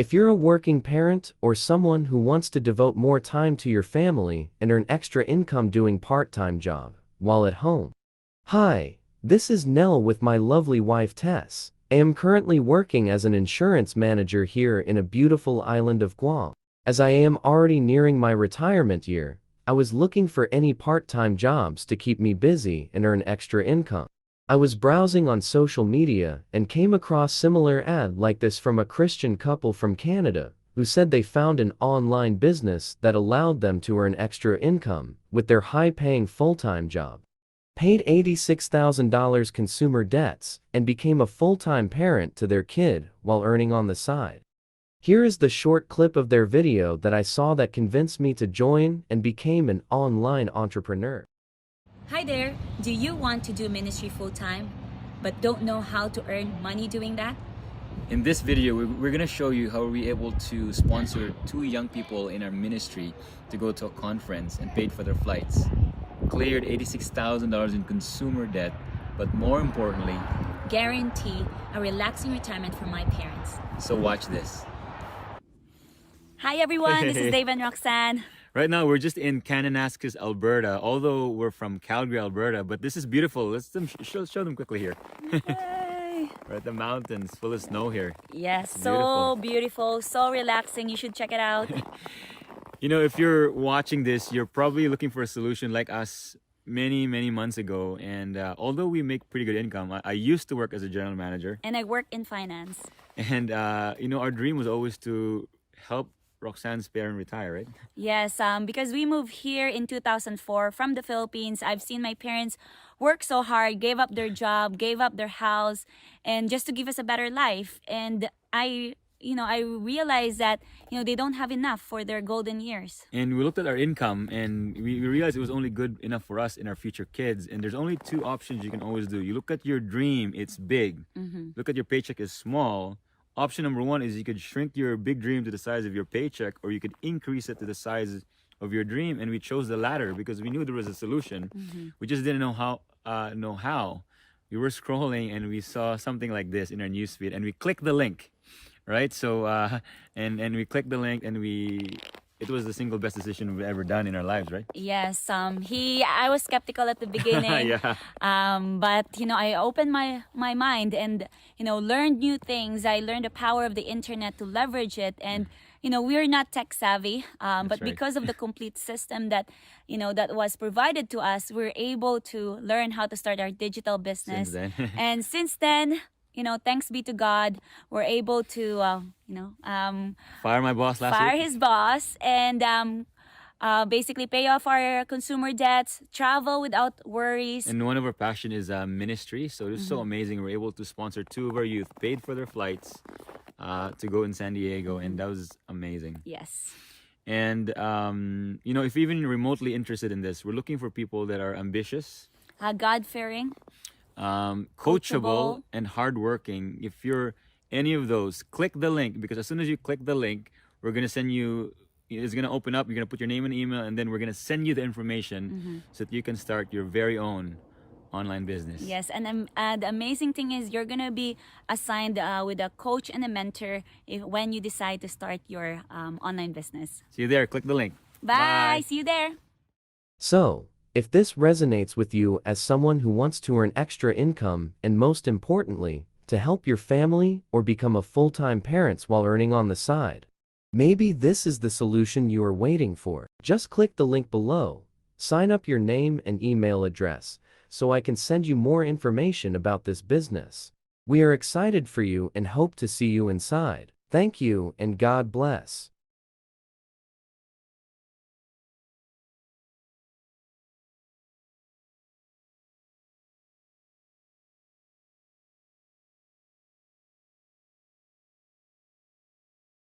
If you're a working parent or someone who wants to devote more time to your family and earn extra income doing part-time job while at home. Hi, this is Nell with my lovely wife Tess. I am currently working as an insurance manager here in a beautiful island of Guam. As I am already nearing my retirement year, I was looking for any part-time jobs to keep me busy and earn extra income. I was browsing on social media and came across similar ad like this from a Christian couple from Canada who said they found an online business that allowed them to earn extra income with their high-paying full-time job, paid $86,000 consumer debts, and became a full-time parent to their kid while earning on the side. Here is the short clip of their video that I saw that convinced me to join and became an online entrepreneur. Hi there! Do you want to do ministry full-time but don't know how to earn money doing that? In this video, we're going to show you how we're able to sponsor 2 young people in our ministry to go to a conference and paid for their flights, cleared $86,000 in consumer debt, but more importantly, guarantee a relaxing retirement for my parents. So watch this. Hi everyone, this is Dave and Roxanne. Right now, we're just in Kananaskis, Alberta, although we're from Calgary, Alberta, but this is beautiful. Let's show them quickly here. Yay. We're at the mountains, full of snow here. Yes, so beautiful, so relaxing. You should check it out. You know, if you're watching this, you're probably looking for a solution like us many months ago. And although we make pretty good income, I used to work as a general manager. And I work in finance. And, you know, our dream was always to help Roxanne's parents retire, right? Yes, because we moved here in 2004 from the Philippines. I've seen my parents work so hard, gave up their job, gave up their house, and just to give us a better life. And I realized that, they don't have enough for their golden years. And we looked at our income and we realized it was only good enough for us and our future kids. And there's only 2 options you can always do. You look at your dream, it's big. Look at your paycheck, is small. Option number 1 is you could shrink your big dream to the size of your paycheck, or you could increase it to the size of your dream. And we chose the latter because we knew there was a solution. We just didn't know how. We were scrolling and we saw something like this in our newsfeed, and we clicked the link, right? So and we clicked the link, and it was the single best decision we've ever done in our lives, right? Yes, I was skeptical at the beginning. Yeah. But I opened my mind and learned new things. I learned the power of the internet to leverage it, and we're not tech savvy, but right. because of the complete system that that was provided to us, we're able to learn how to start our digital business. Since then. And since then, thanks be to God, we're able to, Fire my boss last fire week. his boss and basically pay off our consumer debts, travel without worries. And one of our passion is ministry. So it's so amazing. We're able to sponsor 2 of our youth, paid for their flights to go in San Diego. And that was amazing. Yes. And, if you're even remotely interested in this, we're looking for people that are ambitious, God-fearing, coachable, and hardworking. If you're any of those, click the link, because as soon as you click the link, we're going to send you, it's going to open up, you're going to put your name and email, and then we're going to send you the information so that you can start your very own online business. Yes, and the amazing thing is you're going to be assigned with a coach and a mentor when you decide to start your online business. See you there. Click the link. Bye. See you there. So, if this resonates with you as someone who wants to earn extra income and, most importantly, to help your family or become a full-time parent while earning on the side, maybe this is the solution you are waiting for. Just click the link below, sign up your name and email address so I can send you more information about this business. We are excited for you and hope to see you inside. Thank you and God bless.